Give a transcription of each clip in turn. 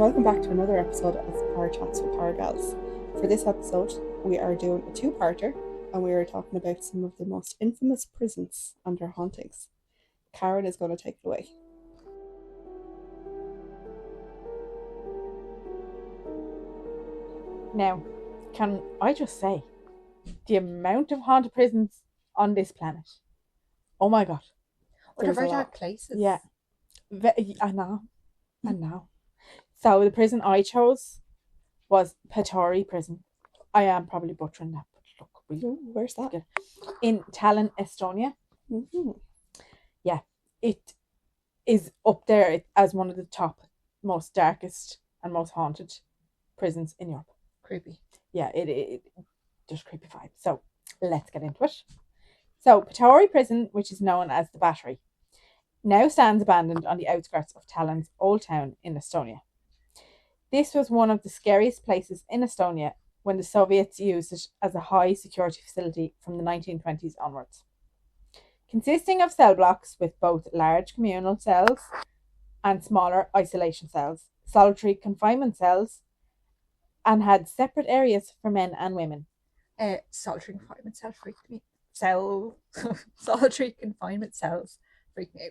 welcome back to another episode of Power Chats with Paragals. For this episode, we are doing a two-parter, and we are talking about some of the most infamous prisons and their hauntings. Karen is going to take it away. Now, can I just say, the amount of haunted prisons on this planet. Oh my God. They're very dark places. Yeah. I know. So the prison I chose was Patarei prison. I am probably butchering that, but look, Where's that? In Tallinn, Estonia. Mm-hmm. Yeah, it is up there as one of the top, most darkest and most haunted prisons in Europe. Creepy. Yeah, it just creepy vibe. So let's get into it. So Patarei prison, which is known as the Battery, now stands abandoned on the outskirts of Tallinn's old town in Estonia. This was one of the scariest places in Estonia when the Soviets used it as a high security facility from the 1920s onwards. Consisting of cell blocks with both large communal cells and smaller isolation cells, solitary confinement cells, and had separate areas for men and women. Solitary confinement cell freaked me. Solitary confinement cells freak me out.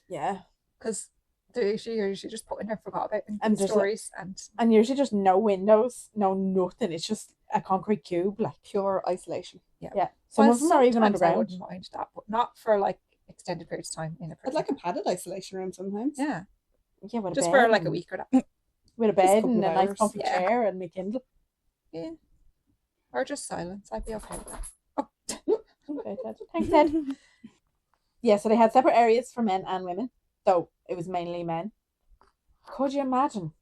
Yeah. Because they're usually just put in there, forgot about in And stories. And usually just no windows, no nothing. It's just a concrete cube, like Pure isolation. yeah. Some of them are even sometimes I underground. wouldn't mind that, but not for like extended periods of time in a I'd prison. like a padded isolation room sometimes. Yeah. Yeah, with a Just bed for like a and- week or that. with a Just a bed couple and a of nice hours. comfy Yeah. chair and my Kindle. Yeah. Or just silence. I'd be okay with that. Okay, Ted. Thanks, Ted. Yeah, so they had separate areas for men and women, though it was mainly men. Could you imagine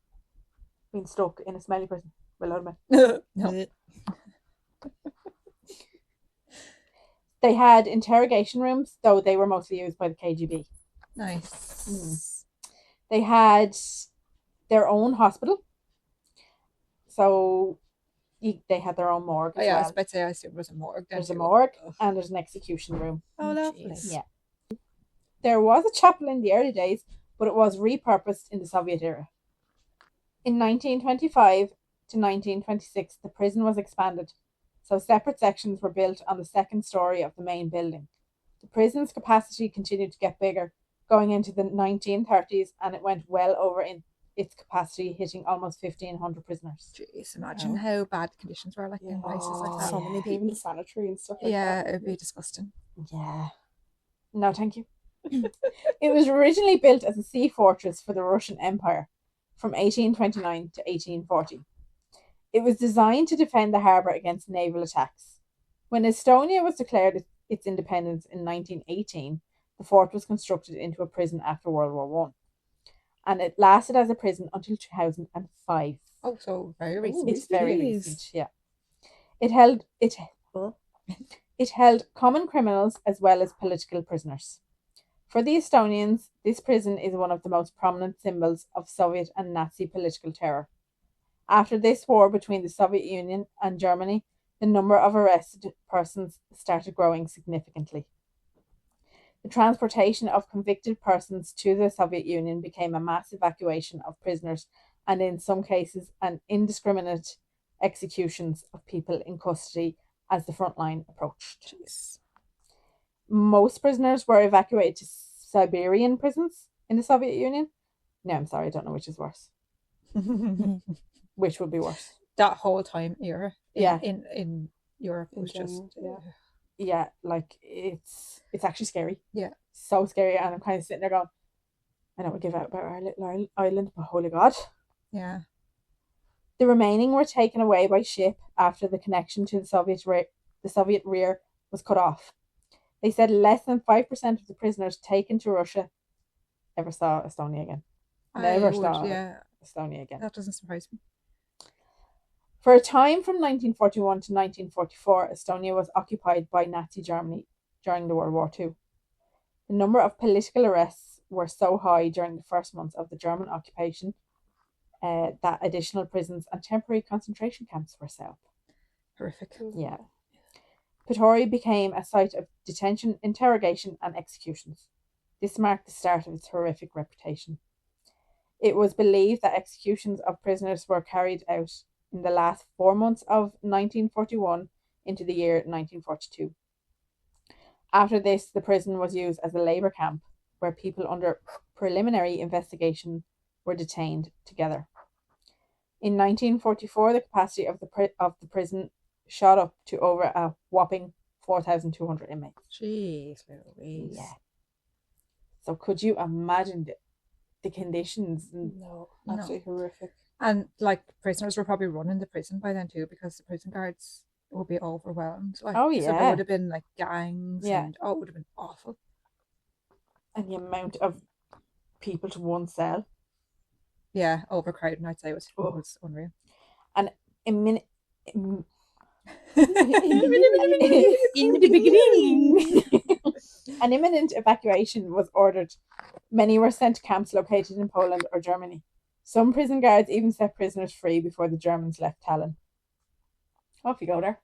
being stuck in a smelly prison with a load of men? No. They had interrogation rooms, though they were mostly used by the KGB. Nice. They had their own hospital, so they had their own morgue Oh as yeah, I well. was about to say I assumed it was a morgue. then There's a too. morgue and there's an execution room. Oh, lovely. Jeez. Yeah. There was a chapel in the early days, but it was repurposed in the Soviet era. In 1925 to 1926, the prison was expanded, so separate sections were built on the second story of the main building. The prison's capacity continued to get bigger, going into the 1930s, and it went well over in its capacity, hitting almost 1,500 prisoners. Jeez, imagine Wow. how bad conditions were like in places like that. So many people in the sanitary and stuff like Yeah, that. it would be disgusting. Yeah. No, thank you. It was originally built as a sea fortress for the Russian Empire from 1829 to 1840. It was designed to defend the harbour against naval attacks. When Estonia was declared its independence in 1918, the fort was constructed into a prison after World War One, and it lasted as a prison until 2005. Oh, so very recent. It's very Jeez. recent, yeah. It held common criminals as well as political prisoners. For the Estonians, this prison is one of the most prominent symbols of Soviet and Nazi political terror. After this war between the Soviet Union and Germany, the number of arrested persons started growing significantly. The transportation of convicted persons to the Soviet Union became a mass evacuation of prisoners and in some cases an indiscriminate executions of people in custody as the front line approached. Jeez. Most prisoners were evacuated to Siberian prisons in the Soviet Union. No, I'm sorry, I don't know which is worse. Which would be worse? That whole time era. Yeah. In Europe In was just general, Yeah, like it's actually scary. Yeah. So scary, and I'm kind of sitting there going, I don't want to give out about our little island, but holy God. yeah. The remaining were taken away by ship after the connection to the Soviet rear was cut off. They said less than 5% of the prisoners taken to Russia ever saw Estonia again. Never saw Estonia again. That doesn't surprise me. For a time from 1941 to 1944, Estonia was occupied by Nazi Germany during the World War II. The number of political arrests were so high during the first months of the German occupation that additional prisons and temporary concentration camps were set up. Horrific. Yeah. Patarei became a site of detention, interrogation and executions. This marked the start of its horrific reputation. It was believed that executions of prisoners were carried out in the last 4 months of 1941 into the year 1942. After this, the prison was used as a labour camp where people under preliminary investigation were detained together. In 1944, the capacity of the prison shot up to over a whopping 4,200 inmates. Jeez Louise. Yeah. So could you imagine the conditions? No, absolutely horrific. And like prisoners were probably running the prison by then too, because the prison guards would be overwhelmed. Like, Oh, so there yeah. would have been like gangs. Yeah. And it would have been awful. And the amount of people to one cell. Yeah, overcrowding, I'd say, was unreal. And in In the beginning. an imminent evacuation was ordered. Many were sent to camps located in Poland or Germany. Some prison guards even set prisoners free before the Germans left Tallinn. Off you go there.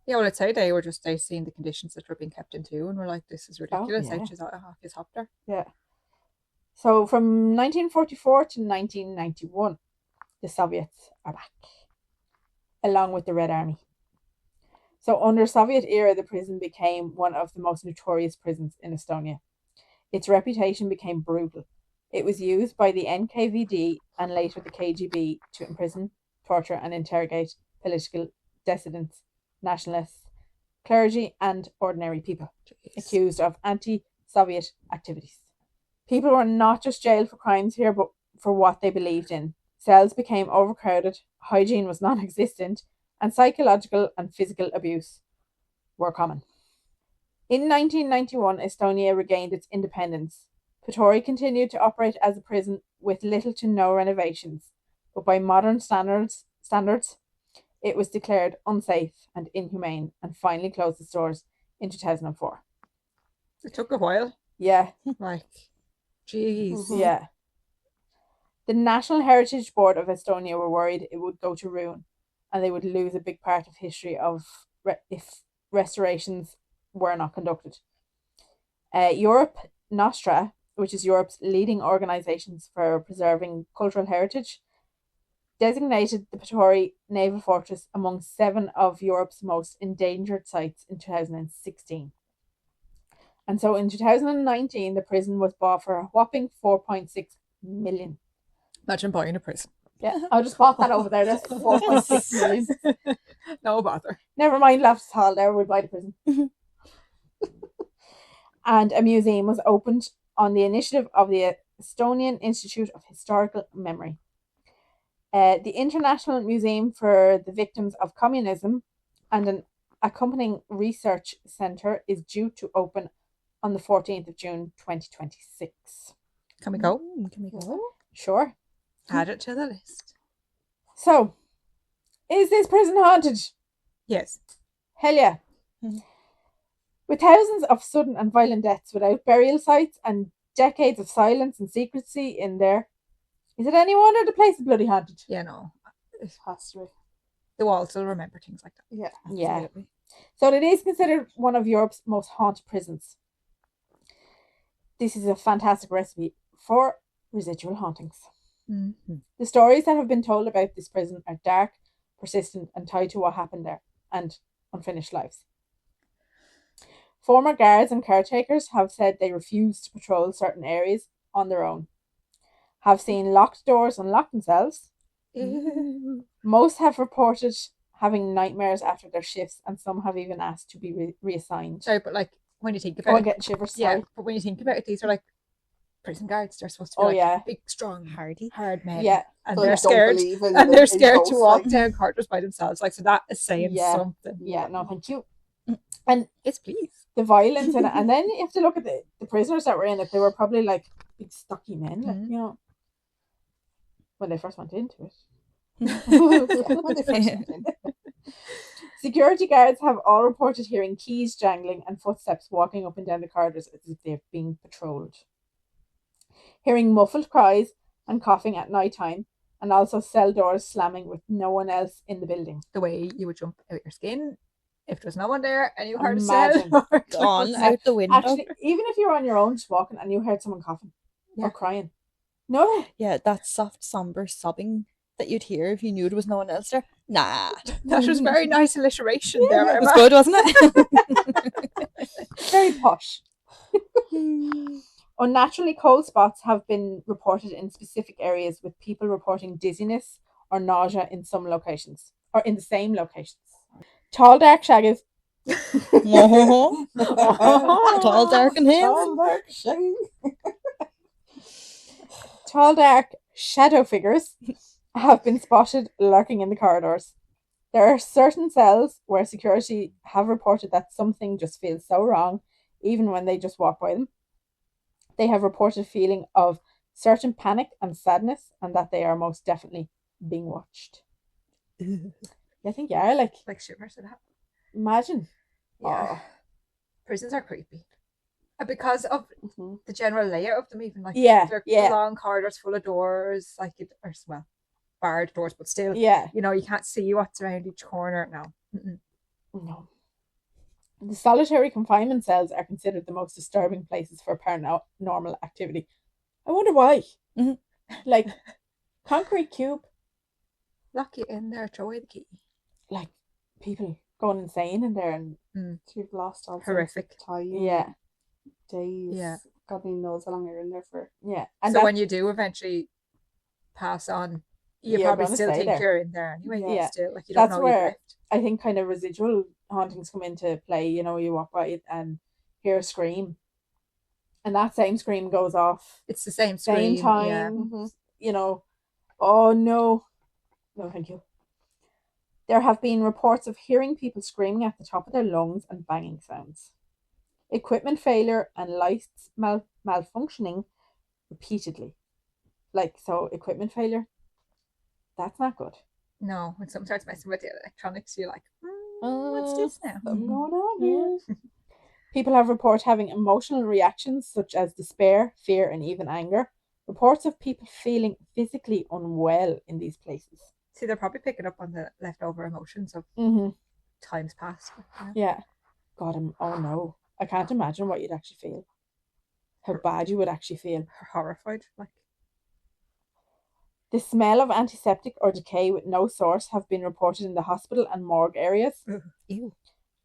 Yeah, well, I'd say they seen the conditions that were being kept in too, and were like, this is ridiculous. yeah. His hop there. Yeah. So from 1944 to 1991, the Soviets are back, along with the Red Army. So under Soviet era, the prison became one of the most notorious prisons in Estonia. Its reputation became brutal. It was used by the NKVD and later the KGB to imprison, torture and interrogate political dissidents, nationalists, clergy and ordinary people accused of anti-Soviet activities. People were not just jailed for crimes here, but for what they believed in. Cells became overcrowded, hygiene was non-existent, and psychological and physical abuse were common. In 1991, Estonia regained its independence. Patarei continued to operate as a prison with little to no renovations, but by modern standards, it was declared unsafe and inhumane and finally closed its doors in 2004. It took a while. Yeah. Like, jeez. Yeah. The National Heritage Board of Estonia were worried it would go to ruin and they would lose a big part of history if restorations were not conducted. Europe Nostra, which is Europe's leading organisations for preserving cultural heritage, designated the Patarei Naval Fortress among 7 of Europe's most endangered sites in 2016. And so in 2019, the prison was bought for a whopping 4.6 million. Imagine buying a prison. Yeah, I'll just pop that over there. That's 4.6 million. No bother. Never mind Loftus Hall there, we'll buy the prison. And a museum was opened on the initiative of the Estonian Institute of Historical Memory. The International Museum for the Victims of Communism and an accompanying research centre is due to open on the 14th of June 2026. Can we go? Can we go? Sure. Add it to the list. So, is this prison haunted? Yes. Hell yeah. With thousands of sudden and violent deaths without burial sites and decades of silence and secrecy in there, is it any wonder the place is bloody haunted? Yeah, no. It has to be. The walls will remember things like that. Yeah. Yeah. Absolutely. So it is considered one of Europe's most haunted prisons. This is a fantastic recipe for residual hauntings. Mm-hmm. The stories that have been told about this prison are dark, persistent, and tied to what happened there and unfinished lives. Former guards and caretakers have said they refuse to patrol certain areas on their own, have seen locked doors unlock themselves. Most have reported having nightmares after their shifts, and some have even asked to be reassigned. Sorry, but like when you think Oh, about I'm it, getting shivers. yeah, Sorry. but when you think about it, these are like prison guards. They're supposed to be Oh, like yeah. big, strong, Hardy. hard men. Yeah. And But they're don't scared. believe in And the- they're in scared to ghosts, walk like- down corridors by themselves. Like, so that is saying Yeah. something. Yeah, no, thank you. Yes, please. The violence in it, and then you have to look at the prisoners that were in it. They were probably like big stocky men, like you know, when they first went into it. When they first went in. Security guards have all reported hearing keys jangling and footsteps walking up and down the corridors as if they're being patrolled. Hearing muffled cries and coughing at night time, and also cell doors slamming with no one else in the building. The way you would jump out your skin if there's no one there and you heard a Imagine. cell. Gone out the window. Actually, even if you're on your own just walking and you heard someone coughing Yeah. or crying, No. Yeah, that soft, somber sobbing that you'd hear if you knew there was no one else there. Nah. That was very nice alliteration there. It was Emma. good, wasn't it? Very posh. Unnaturally cold spots have been reported in specific areas, with people reporting dizziness or nausea in some locations, or in the same locations. Tall, dark shadows. Tall, dark and hairs. Tall, dark, shaggy. Tall, dark shadow figures have been spotted lurking in the corridors. There are certain cells where security have reported that something just feels so wrong, even when they just walk by them. They have reported a feeling of certain panic and sadness, and that they are most definitely being watched. I think, yeah, Like shivers at that. imagine. Yeah. Oh. Prisons are creepy. And because of the general layout of them, even like Yeah, they're yeah. long corridors full of doors, like barred doors, but still, Yeah. you can't see what's around each corner now. No. The solitary confinement cells are considered the most disturbing places for paranormal activity. I wonder why. Mhm. Like, concrete cube, Lock you in there, throw away the key. like, people going insane in there, and You've lost all Horrific. sorts of time. yeah. Days. Yeah. God only knows how long you're in there for. Yeah. And So when you do eventually pass on, you You're probably gonna still stay think there. you're in there anyway. Yeah. Still, like you don't That's know where you've left. I think kind of residual hauntings come into play. You know, you walk by it and hear a scream, and that same scream goes off It's the same same scream. time. Yeah. You know, oh no, thank you. There have been reports of hearing people screaming at the top of their lungs and banging sounds. Equipment failure and lights malfunctioning repeatedly. Like, so equipment failure, that's not good. No, when someone starts messing with the electronics, you're like, what's this now? Something going on here. People have reported having emotional reactions such as despair, fear, and even anger. Reports of people feeling physically unwell in these places. See, they're probably picking up on the leftover emotions of times past. Yeah. God, oh no. I can't imagine what you'd actually feel. How bad you would actually feel. Horrified. Like, the smell of antiseptic or decay with no source have been reported in the hospital and morgue areas. Ew.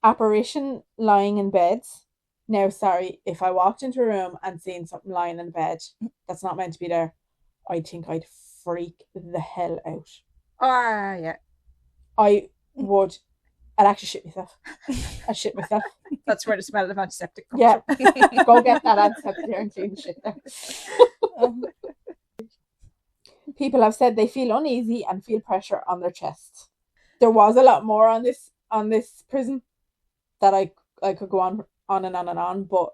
Apparition lying in beds. Now, sorry, if I walked into a room and seen something lying in bed that's not meant to be there, I think I'd freak the hell out. yeah. I'd actually shit myself. I'd shit myself. That's where the smell of antiseptic comes Yeah. from. Go get that antiseptic there and clean the shit there. People have said they feel uneasy and feel pressure on their chest. There was a lot more on this prison that I could go on and on, but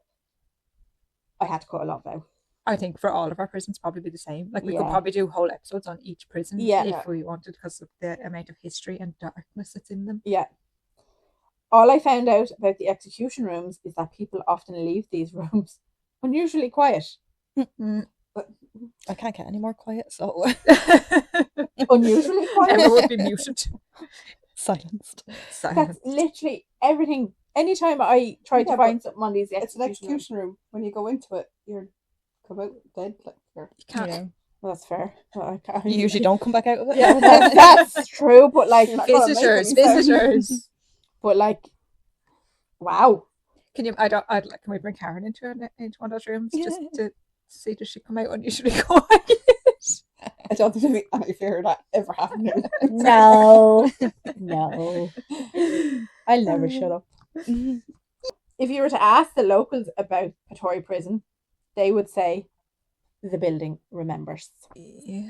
I had to cut a lot out. I think for all of our prisons probably be the same. Like we could Yeah. probably do whole episodes on each prison Yeah. if we wanted, because of the amount of history and darkness that's in them. Yeah. All I found out about the execution rooms is that people often leave these rooms unusually quiet. I can't get any more quiet, so Unusually quiet. Emma would be muted. silenced. That's literally everything. Anytime I try to Yeah, find something on these It's an execution rooms, execution room. When you go into it, you're come out dead. Like you're... You can't. Yeah. well, that's fair. Well, I can't. You usually don't come back out of it. Yeah, that's true. But like, You're not gonna make any sense. Visitors. but like, wow. Can we bring Karen into one of those rooms just to see, does she come out unusually quiet? I don't think there's any fear of that ever happening. No. I'll never shut up. Mhm. If you were to ask the locals about Patarei prison, they would say the building remembers. Yeah.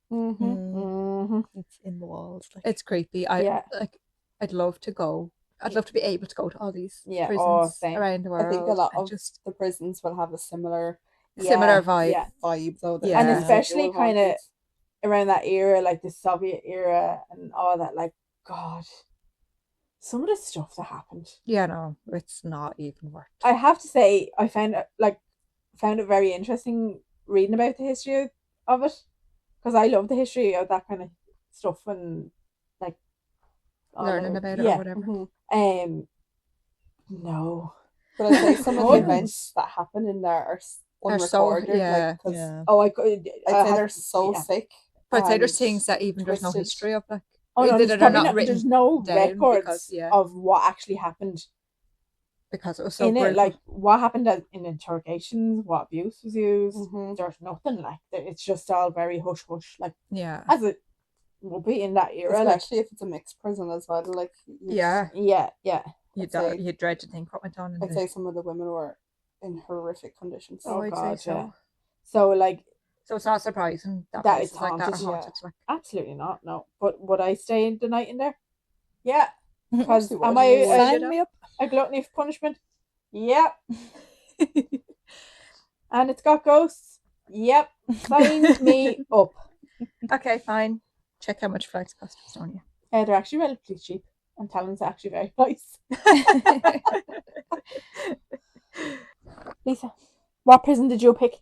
It's in the walls. Like. It's creepy. I'd love to go. I'd love to be able to go to all these Yeah, prisons same. around the world. I think a lot and of just the prisons will have a similar vibe. Yeah. vibe, though. Yeah. And Yeah. especially kind of around that era, like the Soviet era and all that, like, God, some of the stuff that happened. Yeah, no, it's not even worth. I have to say, I found it very interesting reading about the history of it, because I love the history of that kind of stuff and like Learning about it yeah. or whatever. No, But I'd say some of the Tons. events that happen in there are They're so- unrecorded. yeah, like, 'cause Yeah. Oh, I could. I'd say they're so sick. But I'd say there's and things that even there's no twisted. history of, like, Oh no, that there's are probably not not, written there's no down records because, yeah. of what actually happened because it was so in it. brutal. Like what happened in interrogations, what abuse was used. Mhm. There's nothing like that. It's just all very hush hush, like yeah. as it will be in that era. Like, Especially if it's a mixed prison as well. Like, Yeah. yeah. You'd say- you'd dread to think what went on in I'd the... say some of the women were in horrific conditions. Oh, I'd God, say so. yeah. So like, So it's not surprising that That places it's like that are haunted, yeah. haunted. Like, absolutely not. No, but would I stay the night in there? Yeah. Because you am would. I You would. Sign me up. a gluttony for punishment? Yep. And it's got ghosts? Yep. Sign me up. okay, fine. Check how much flights cost to Estonia. They're actually relatively cheap, and Talon's actually very nice. Lisa, what prison did you pick?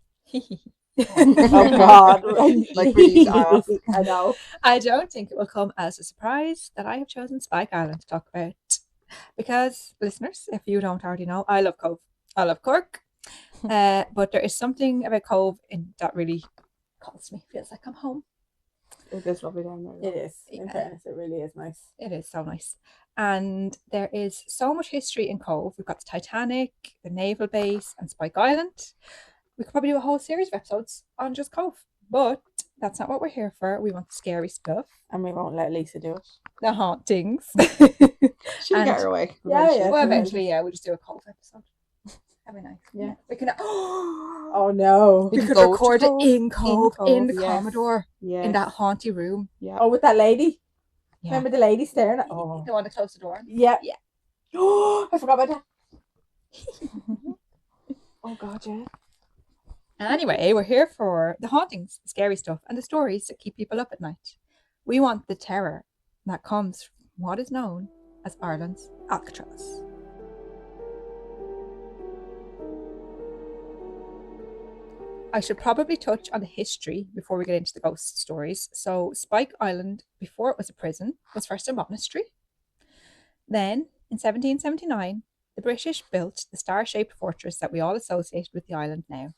Oh God! Like, really off. I know. I don't think it will come as a surprise that I have chosen Spike.Ireland to talk about. Because, listeners, if you don't already know, I love Cove. I love Cork. But there is something about Cove that really calls me. Feels like I'm home. It is lovely down there. It is. In fairness, it really is nice. It is so nice. And there is so much history in Cove. We've got the Titanic, the naval base, and Spike.Island. We could probably do a whole series of episodes on just Cove. But that's not what we're here for. We want the scary stuff. And we won't let Lisa do it. The hauntings. She'll And- get her way. Yeah, yeah. Well, eventually, yeah, we'll just do a Cove episode. That'd be nice. Yeah. We can... Oh no. We could go to record it Cove. in Cove, in the yes. Commodore, Yeah. in that haunty room. Yeah. Oh, with that lady. Yeah. Remember the lady staring at? Oh. The one that closed the door. Yeah. Yeah. Oh, I forgot about that. Oh God, yeah. Anyway, we're here for the hauntings, the scary stuff, and the stories that keep people up at night. We want the terror that comes from what is known as Ireland's Alcatraz. I should probably touch on the history before we get into the ghost stories. So, Spike.Island, before it was a prison, was first a monastery. Then, in 1779, the British built the star-shaped fortress that we all associate with the island now.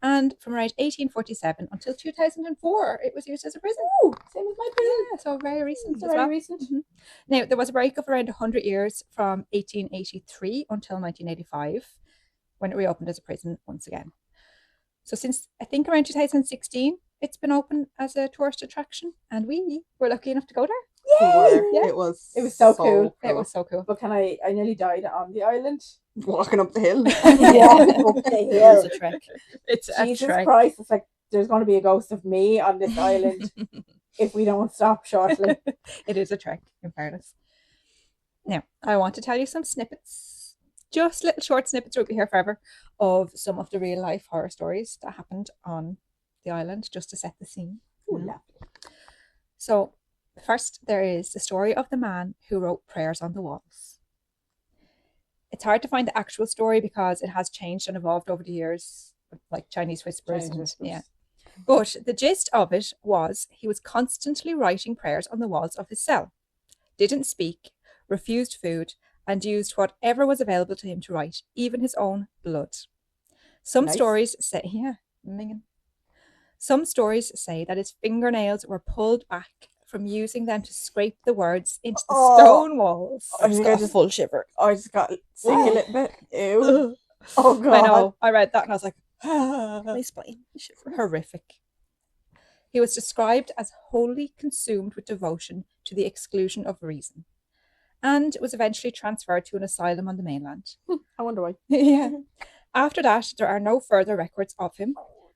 And from around 1847 until 2004, it was used as a prison. Ooh, same as my prison. Yeah, so very recent It's as very well. recent. Mhm. Now, there was a break of around 100 years from 1883 until 1985, when it reopened as a prison once again. So since, I think, around 2016, it's been open as a tourist attraction, and we were lucky enough to go there. We were. Yeah. It was. It was so cool. It was so cool. But I nearly died on the island. walking up the hill. Walking up the It hill. was a trek. It's Jesus a trek. Christ, it's like there's going to be a ghost of me on this island if we don't stop shortly. It is a trek, in fairness. Now, I want to tell you some snippets, just little short snippets, we'll be here forever, of some of the real life horror stories that happened on the island, just to set the scene. Ooh, lovely. So, first, there is the story of the man who wrote prayers on the walls. It's hard to find the actual story because it has changed and evolved over the years, like Chinese whispers. Chinese and, whispers. Yeah. But the gist of it was he was constantly writing prayers on the walls of his cell, didn't speak, refused food, and used whatever was available to him to write, even his own blood. Some Nice. stories say, minging. Some stories say that his fingernails were pulled back from using them to scrape the words into the Oh. stone walls. I just got a full shiver. I just got sick a little bit. Ew. Oh God. I know. I read that and I was like, My spine. Shiver. horrific. He was described as wholly consumed with devotion to the exclusion of reason, and was eventually transferred to an asylum on the mainland. I wonder why. Yeah. After that, there are no further records of him,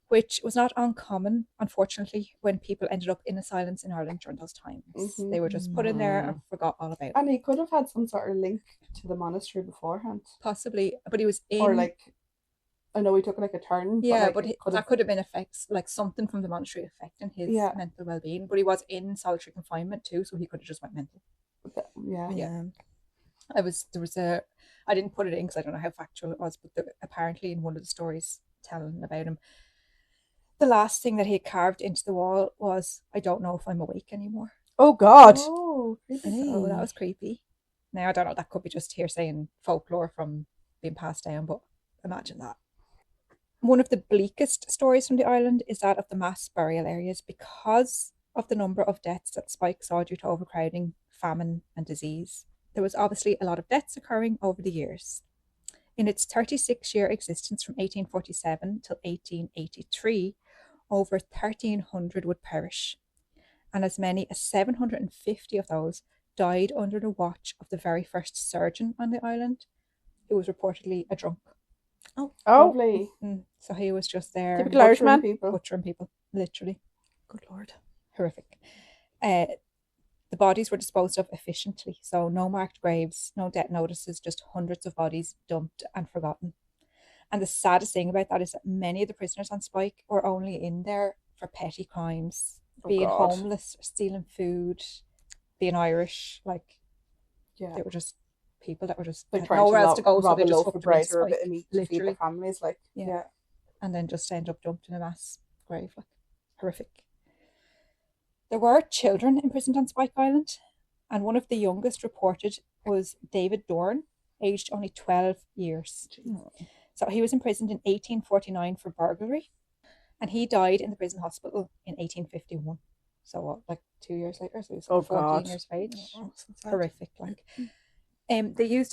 which was not uncommon, unfortunately, when people ended up in asylums in Ireland during those times. Mhm. They were just put in there and forgot all about it. And he could have had some sort of link to the monastery beforehand. Possibly, but he was in... Or like, I know he took like a turn. Yeah, like, but it that could have been effects, like something from the monastery affecting his Yeah. mental well-being. But he was in solitary confinement too, so he could have just went mental. yeah. Yeah. I didn't put it in because I don't know how factual it was, but apparently in one of the stories telling about him, the last thing that he had carved into the wall was, "I don't know if I'm awake anymore." Oh God. Oh, creepy. So that was creepy. Now I don't know, that could be just hearsay and folklore from being passed down, but imagine that. One of the bleakest stories from the island is that of the mass burial areas because of the number of deaths that Spike saw due to overcrowding, famine, and disease. There was obviously a lot of deaths occurring over the years. In its 36-year existence from 1847 till 1883, over 1,300 would perish, and as many as 750 of those died under the watch of the very first surgeon on the island, who was reportedly a drunk. Oh, Oh. lovely. So he was just there Typical Irishman. butchering people, literally. Good lord. Horrific. The bodies were disposed of efficiently, so no marked graves, no death notices, just hundreds of bodies dumped and forgotten. And the saddest thing about that is that many of the prisoners on Spike were only in there for petty crimes, being God. homeless, stealing food, being Irish. Like, Yeah. they were just people that were just Like had trying nowhere to else to go, so rob they a just loaf hooked of them in bread or a bit Spike, of meat to feed literally. their families. Like, Yeah. And then just end up dumped in a mass grave. Like, horrific. There were children imprisoned on Spike Island, and one of the youngest reported was David Dorn, aged only 12 years. So he was imprisoned in 1849 for burglary, and he died in the prison hospital in 1851. So what, like 2 years later? So he was 14 God. years of age. Oh, so sad. Horrific. Like, they used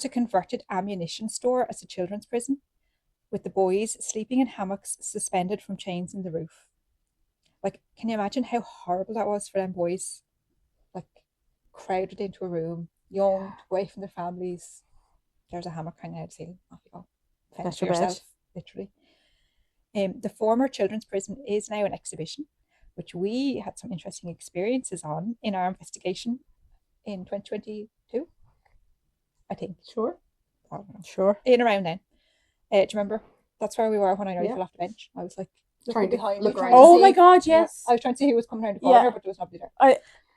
a converted ammunition store as a children's prison, with the boys sleeping in hammocks suspended from chains in the roof. Like, can you imagine how horrible that was for them boys? Like, crowded into a room, young, away from their families. There's a hammock hanging out the ceiling. Off you go. Fend That's for your bed. yourself, literally. The former children's prison is now an exhibition, which we had some interesting experiences on in our investigation in 2022, I think. Sure. I don't know. Sure. In around then. Do you remember? That's where we were when I nearly Yeah. fell off the bench. I was like, Trying to behind look me, around trying to Oh see. my God, Yeah. yes. I was trying to see who was coming around the corner, Yeah. but there was nobody there.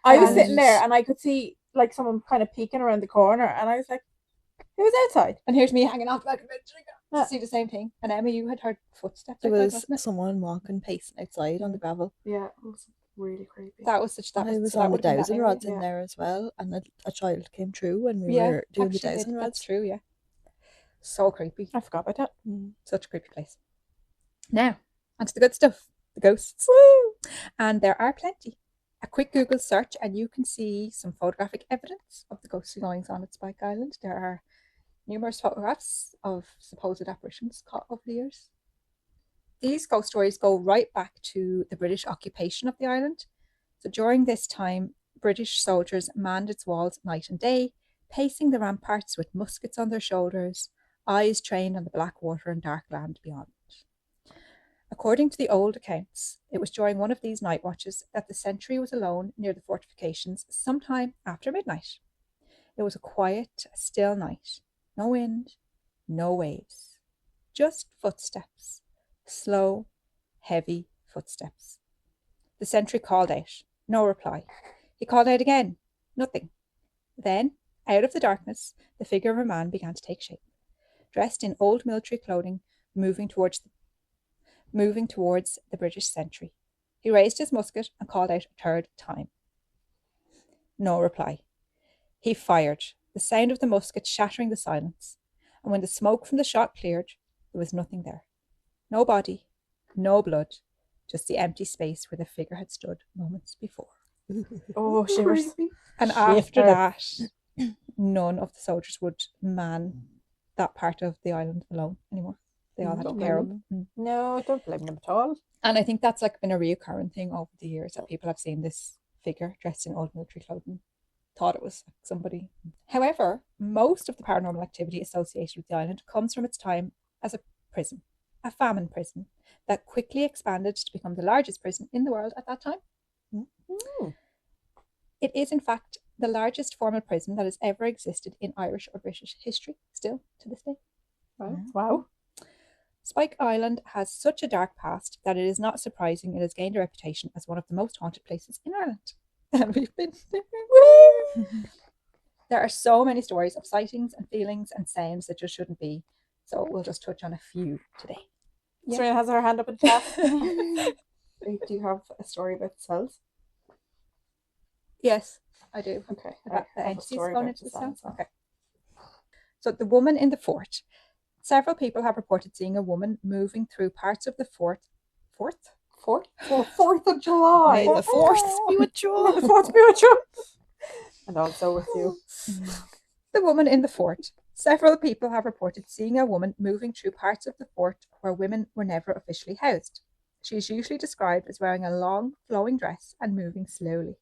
I was And- sitting there and I could see like someone kind of peeking around the corner, and I was like, "Who's outside?" And here's me hanging off the back of the bench. Yeah. See the same thing. And Emma, you had heard footsteps. There outside, was wasn't it? someone walking, pacing outside on the gravel. Yeah, it was really creepy. That was such. That I was so that on the would have been that dowsing area. rods in yeah. there as well, and a child came through when we Yeah, were doing the actually dowsing did. That's rods. true. Yeah. So creepy. I forgot about that. Such a creepy place. Now, onto the good stuff. The ghosts. Woo! And there are plenty. A quick Google search and you can see some photographic evidence of the ghostly goings on at Spike Island. There are numerous photographs of supposed apparitions caught over the years. These ghost stories go right back to the British occupation of the island. So during this time, British soldiers manned its walls night and day, pacing the ramparts with muskets on their shoulders, eyes trained on the black water and dark land beyond. According to the old accounts, it was during one of these night watches that the sentry was alone near the fortifications sometime after midnight. It was a quiet, still night. No wind, no waves. Just footsteps. Slow, heavy footsteps. The sentry called out. No reply. He called out again. Nothing. Then, out of the darkness, the figure of a man began to take shape. Dressed in old military clothing, moving towards the British sentry. He raised his musket and called out a third time. No reply. He fired, the sound of the musket shattering the silence, and when the smoke from the shot cleared, there was nothing there. No body, no blood, just the empty space where the figure had stood moments before. Oh, shivers. And Shiver. after that, none of the soldiers would man that part of the island alone anymore. They all had to Don't pair up. blame No, I don't blame them at all. And I think that's like been a reoccurring thing over the years that people have seen this figure dressed in old military clothing, thought it was somebody. However, most of the paranormal activity associated with the island comes from its time as a prison, a famine prison that quickly expanded to become the largest prison in the world at that time. It is, in fact, the largest formal prison that has ever existed in Irish or British history, still to this day. Wow. Spike Island has such a dark past that it is not surprising it has gained a reputation as one of the most haunted places in Ireland. And we've been there. Woo! There are so many stories of sightings and feelings and sounds that just shouldn't be. So we'll just touch on a few today. Yeah. Serena has her hand up in the chat. Do you have a story about the cells? Yes, I do. Okay. About the I have a entities story going about into the cells. cells. Okay. So the woman in the fort Several people have reported seeing a woman moving through parts of the fort. Fourth? 4th of July. May the fourth be with you. The fourth be with you. And also with you. The woman in the fort. Several people have reported seeing a woman moving through parts of the fort where women were never officially housed. She is usually described as wearing a long, flowing dress and moving slowly.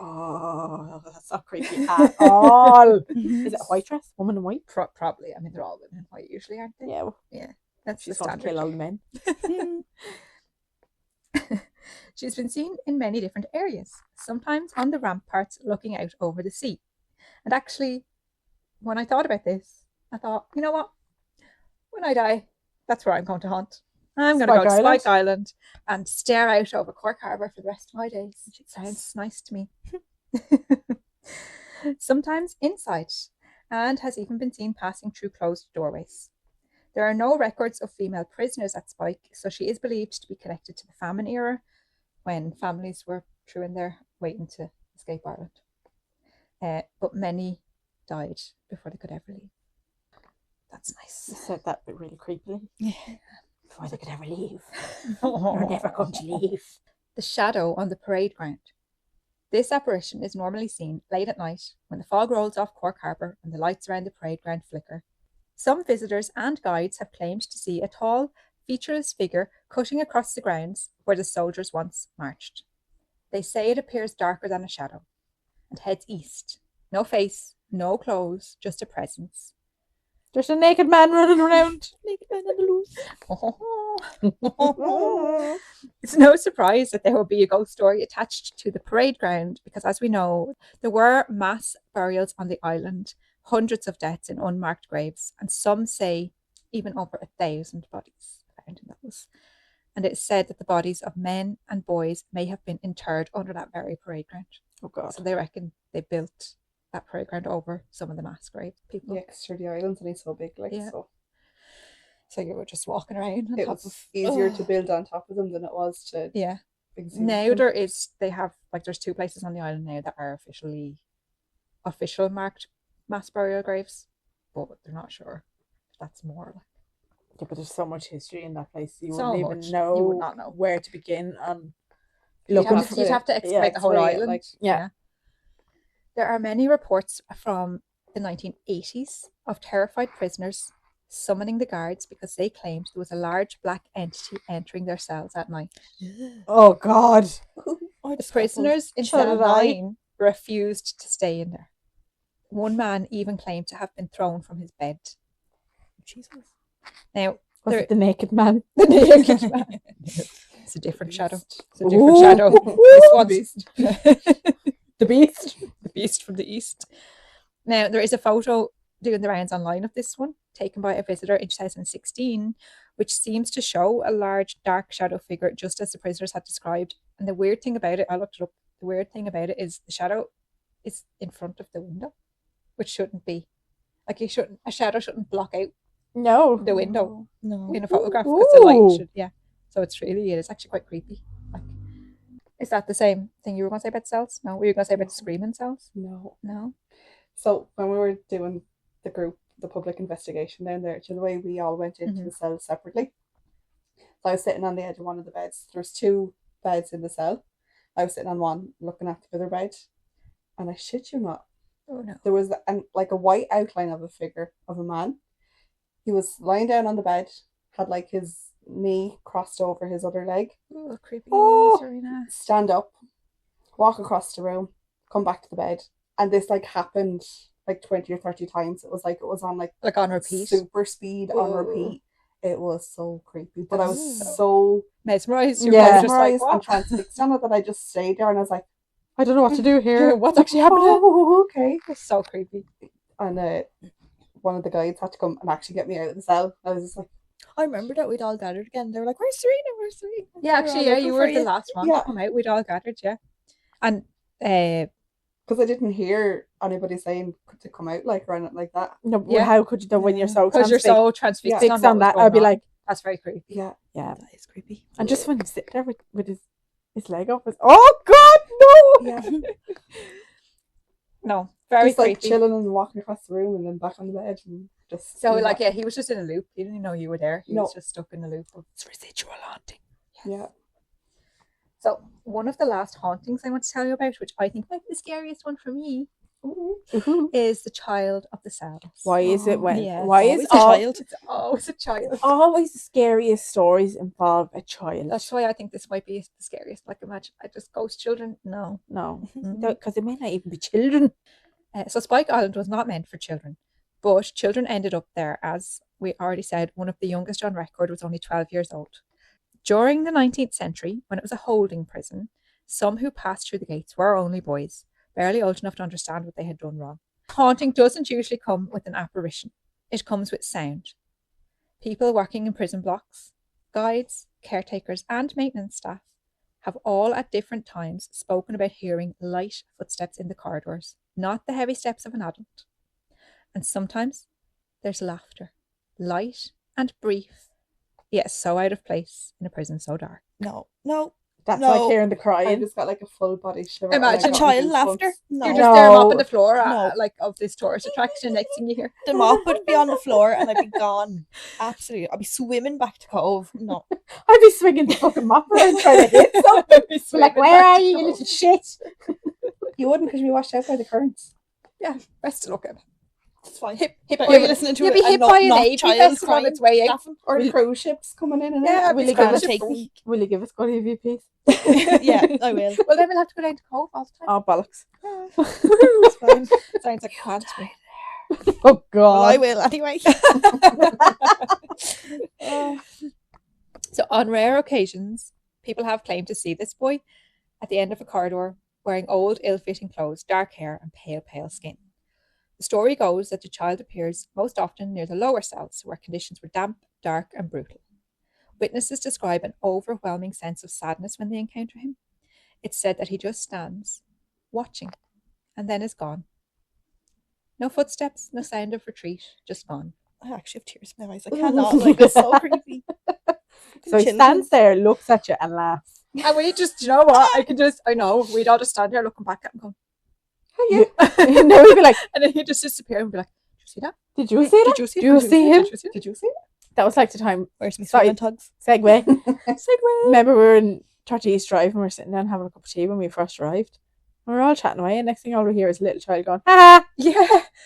Oh, that's not creepy at all. Is it a white dress? Woman in white? Probably. I mean, they're all women in white usually, aren't they? Yeah. That's She's the going to standard. kill all the men. She's been seen in many different areas, sometimes on the ramparts looking out over the sea. And actually, when I thought about this, I thought, you know what? When I die, that's where I'm going to haunt. I'm going to go to Spike Island and stare out over Cork Harbour for the rest of my days. It sounds nice to me. Sometimes inside, and has even been seen passing through closed doorways. There are no records of female prisoners at Spike, so she is believed to be connected to the famine era, when families were through in there waiting to escape Ireland. But many died before they could ever leave. That's nice. You said that bit really creepily. Yeah. Before they could ever leave. They're never going to leave. The shadow on the parade ground. This apparition is normally seen late at night when the fog rolls off Cork Harbour and the lights around the parade ground flicker. Some visitors and guides have claimed to see a tall, featureless figure cutting across the grounds where the soldiers once marched. They say it appears darker than a shadow and heads east. No face, no clothes, just a presence. There's a naked man running around. Naked man on the loose. It's no surprise that there will be a ghost story attached to the parade ground because, as we know, there were mass burials on the island, hundreds of deaths in unmarked graves, and some say even over 1,000 bodies found in those. And it's said that the bodies of men and boys may have been interred under that very parade ground. Oh, God. So they reckon they built that parade ground over some of the mass grave people. Yeah, because the island's only so big, like, Yeah. so you were just walking around on it top was of... easier to build on top of them than it was to Yeah. exhume Now them. there is, they have, like, there's 2 places on the island now that are official marked mass burial graves, but they're not sure if that's more. Like, Yeah, but there's so much history in that place. You So wouldn't much. even know, You would not know. where to begin on you'd looking have for you'd have to excavate the whole explain it, island. like- Yeah. There are many reports from the 1980s of terrified prisoners summoning the guards because they claimed there was a large black entity entering their cells at night. Oh, God. The prisoners in So cell did I. 9 refused to stay in there. One man even claimed to have been thrown from his bed. Jesus. Now, Was there- it the naked man? the naked man. It's a different shadow. It's a different Ooh. shadow. This one's The beast? the beast from the east. Now, there is a photo doing the rounds online of this one, taken by a visitor in 2016, which seems to show a large dark shadow figure, just as the prisoners had described. And the weird thing about it, I looked it up, the weird thing about it is the shadow is in front of the window, which shouldn't be. Like, a shadow shouldn't block out No. the window No. in a photograph because the light Ooh. should, So it's actually quite creepy. Like, is that the same thing you were going to say about cells? No, were you going to say about the screaming cells? No. No. So when we were doing the public investigation down there, the way we all went into Mhm. the cells separately. So I was sitting on the edge of one of the beds. There was 2 beds in the cell. I was sitting on one, looking at the other bed, and I shit you not, Oh no. there was like a white outline of a figure of a man. He was lying down on the bed, had like his knee crossed over his other leg, Oh, creepy. Oh. Serena. stand up, walk across the room, come back to the bed. And this like happened like 20 or 30 times. It was on like Like on repeat. super speed on Oh. repeat. It was so creepy. But I was Oh. so Mesmerized. You're Yeah. probably just like, mesmerised and what? transfixed on it that I just stayed there and I was like, I don't know what to do here. What's actually happening? oh, okay. It's so creepy. And one of the guides had to come and actually get me out of the cell. I was just like, I remember that we'd all gathered again. They were like, "Where's Serena? Where's Serena?" Yeah, We're actually, all yeah, looking you for were the last one Yeah. to come out. We'd all gathered, yeah. And because I didn't hear anybody saying to come out like or anything like that. No, but Yeah. how could you know when you're so because you're so transfixed Yeah. on, fixed what on was that? going I'd be on. like, That's very creepy. Yeah. yeah. That is creepy. And just when you sit there with his leg up, it's, oh God, no! Yeah. No, very just like creepy. chilling and walking across the room and then back on the bed and just. So like, yeah, he was just in a loop. He didn't even know you were there. He No. was just stuck in a loop of residual haunting. Yeah. So one of the last hauntings I want to tell you about, which I think might be the scariest one for me, is the child of the cells. Why is it when? Yeah, Why always is a child. It's always a child. always the scariest stories involve a child? That's why I think this might be the scariest. Like, imagine I just ghost children. No. No, because it may not even be children. So Spike Island was not meant for children, but children ended up there. As we already said, one of the youngest on record was only 12 years old. During the 19th century, when it was a holding prison, some who passed through the gates were only boys, barely old enough to understand what they had done wrong. Haunting doesn't usually come with an apparition. It comes with sound. People working in prison blocks, guides, caretakers, and maintenance staff have all at different times spoken about hearing light footsteps in the corridors, not the heavy steps of an adult. And sometimes there's laughter, light and brief, yet so out of place in a prison so dark. No. That's No. like hearing the I crying. just got like a full body shiver. Imagine and I got child goosebumps. laughter. No. You're just there No. mopping the floor No. like of this tourist attraction, and next thing you hear, The mop would be on the floor and I'd be gone. Absolutely. I'd be swimming back to Cove. No. I'd be swinging the fucking mop around trying to hit something. Be like, where are you, you little shit? You wouldn't because we washed out by the currents. yeah, best to look at. It's fine. Hit Or by, you're listening to you'll be a hit not- by an not Navy child vessel on crying. its way out. Laughing. Or Will- the cruise ships coming in and Yeah, out. Will it's you gonna give us take a me. Will you give us Scotty a piece? Yeah, I will. Well, then we'll have to go down to Cove all the time. Oh, bollocks. It's fine. Sounds like a plan to me. Oh, Well, I God. will anyway. So on rare occasions, people have claimed to see this boy at the end of a corridor wearing old, ill-fitting clothes, dark hair, and pale skin. The story goes that the child appears most often near the lower cells, where conditions were damp, dark, and brutal. Witnesses describe an overwhelming sense of sadness when they encounter him. It's said that he just stands, watching, and then is gone. No footsteps, no sound of retreat, just gone. I actually have tears in my eyes. I cannot. Like, it's so creepy. So he Chilling. stands there, looks at you, and laughs. And we just, you know what? I know, we'd all just stand there looking back at him going, You- no, he'd be like, and then he'd just disappear and be like, did you see that? did you see that? Did you see Do you see him? Did you see Did you see it? That was like the time. Where's my Sorry. swimming tugs? Segue. Segway. Remember, we were in 30 East Drive and we were sitting down having a cup of tea when we first arrived. And we were all chatting away, and next thing all we hear is a little child going, ah! Yeah.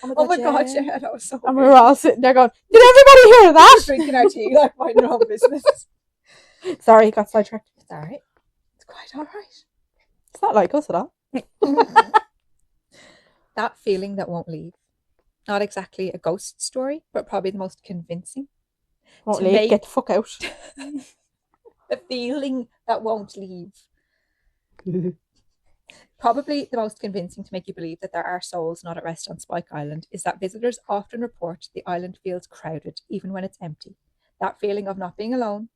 Oh my god, yeah. yeah, that was so And we were all sitting there going, did everybody hear that? drinking our tea like minding our own business. Sorry, got sidetracked. It's alright. It's quite alright. It's not like us at all. That feeling that won't leave. Not exactly a ghost story, but probably the most convincing. Won't To leave, make- get the fuck out. The feeling that won't leave. Probably the most convincing to make you believe that there are souls not at rest on Spike Island is that visitors often report the island feels crowded even when it's empty. That feeling of not being alone.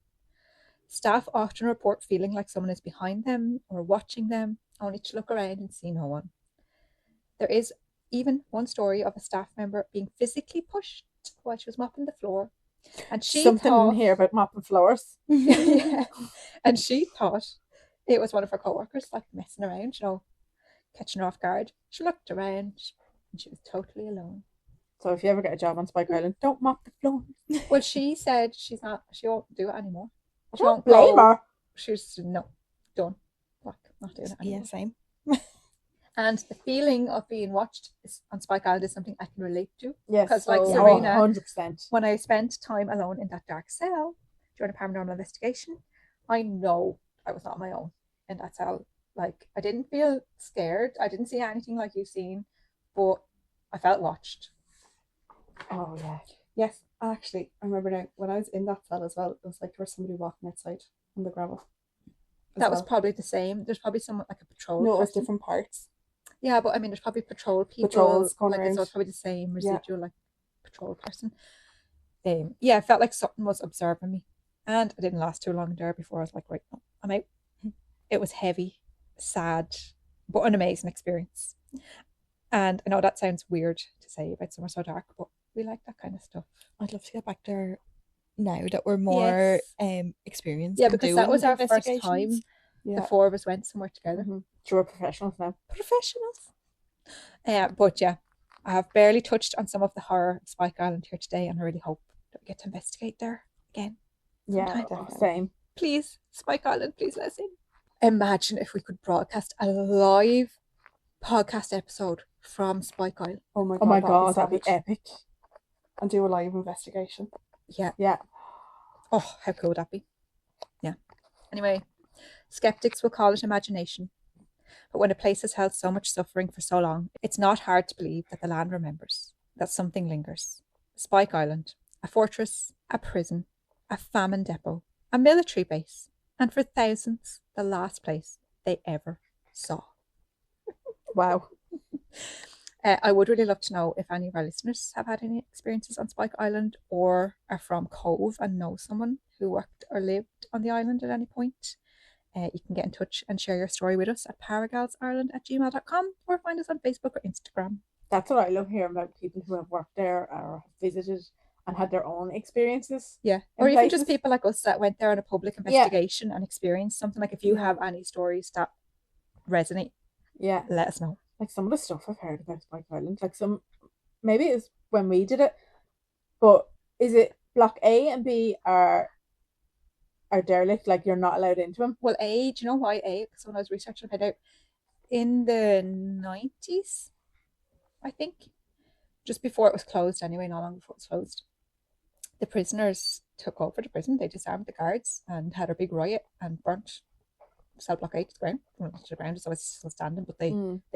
Staff often report feeling like someone is behind them or watching them, only to look around and see no one. There is even one story of a staff member being physically pushed while she was mopping the floor. And she Something thought, in here about mopping floors. yeah. And she thought it was one of her co-workers, like messing around, you know, catching her off guard. She looked around and she was totally alone. So if you ever get a job on Spike Island, don't mop the floor. Well, she said she won't do it anymore. I She don't won't blame go. her. She was no, done. Like, not doing it anymore. Yeah, same. And the feeling of being watched on Spike Island is something I can relate to. Yes, 'Cause, like, so, Serena- 100%. When I spent time alone in that dark cell during a paranormal investigation, I know I was not on my own in that cell. Like, I didn't feel scared. I didn't see anything like you've seen, but I felt watched. Oh, yeah. Yes, actually, I remember now when I was in that cell as well. It was like there was somebody walking outside on the gravel. as That was well. probably the same. There's probably someone like a patrol. No, it was person. different parts. Yeah, but I mean, there's probably patrol people. Patrols going like, around. so it's probably the same Yeah. residual, like patrol person. Yeah, I felt like something was observing me, and I didn't last too long there before I was like, right, no, I'm out. It was heavy, sad, but an amazing experience. And I know that sounds weird to say about somewhere so dark, but we like that kind of stuff. I'd love to get back there now that we're more experienced. Yeah, in because that doing was our first time. investigations. Yeah. The four of us went somewhere together. Mhm. So we're professionals now. Professionals. But yeah, I have barely touched on some of the horror of Spike Island here today, and I really hope that we get to investigate there again. Yeah, Definitely. same. Please, Spike Island, please let us in. Imagine if we could broadcast a live podcast episode from Spike Island. Oh my god, Oh my god, that'd savage. be epic. And do a live investigation. Yeah. Yeah. Oh, how cool would that be? Yeah. Anyway, skeptics will call it imagination. But when a place has held so much suffering for so long, it's not hard to believe that the land remembers, that something lingers. Spike Island, a fortress, a prison, a famine depot, a military base, and for thousands, the last place they ever saw. Wow. I would really love to know if any of our listeners have had any experiences on Spike Island or are from Cove and know someone who worked or lived on the island at any point. You can get in touch and share your story with us at Paragals.Ireland@gmail.com or find us on Facebook or Instagram. That's what I love hearing about people who have worked there or have visited and had their own experiences. Yeah. in Or even places. just people like us that went there on a public investigation and experienced something. Like if you have any stories that resonate, Yeah. let us know. Like some of the stuff I've heard about Spike Island, like maybe it's when we did it, but is it block A and B are derelict, like you're not allowed into them? Well, A, do you know why A? Because when I was researching, I found out in the 90s, I think, just before it was closed anyway, not long before it was closed, the prisoners took over the prison. They disarmed the guards and had a big riot and burnt cell block 8 to the ground. Well, to the ground, so it's still standing, but they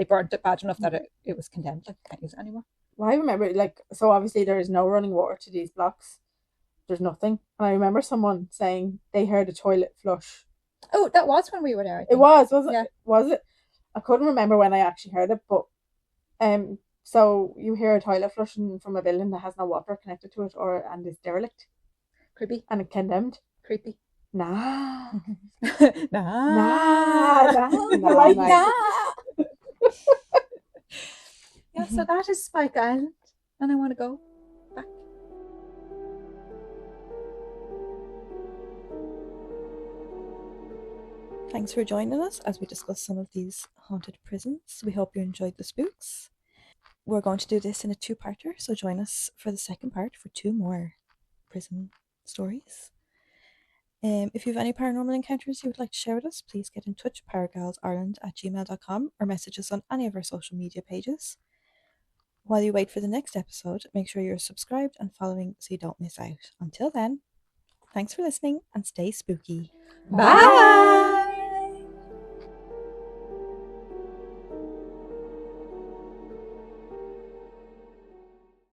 burnt it bad enough that it was condemned. Like, you can't use it anymore. Well, I remember, like, so obviously there is no running water to these blocks. There's nothing. And I remember someone saying they heard a toilet flush. Oh, that was when we were there, I think. It was it? Yeah. Was it? I couldn't remember when I actually heard it, but so you hear a toilet flushing from a building that has no water connected to it and is derelict Creepy. and condemned. Creepy. Nah. Nah. Like mate. that. Yeah, so that is Spike Island, and I want to go back. Thanks for joining us as we discuss some of these haunted prisons. We hope you enjoyed the spooks. We're going to do this in a two-parter, so join us for the second part for 2 more prison stories. If you have any paranormal encounters you would like to share with us, please get in touch with Paragals.Ireland@gmail.com or message us on any of our social media pages. While you wait for the next episode, make sure you're subscribed and following so you don't miss out. Until then, thanks for listening and stay spooky. Bye!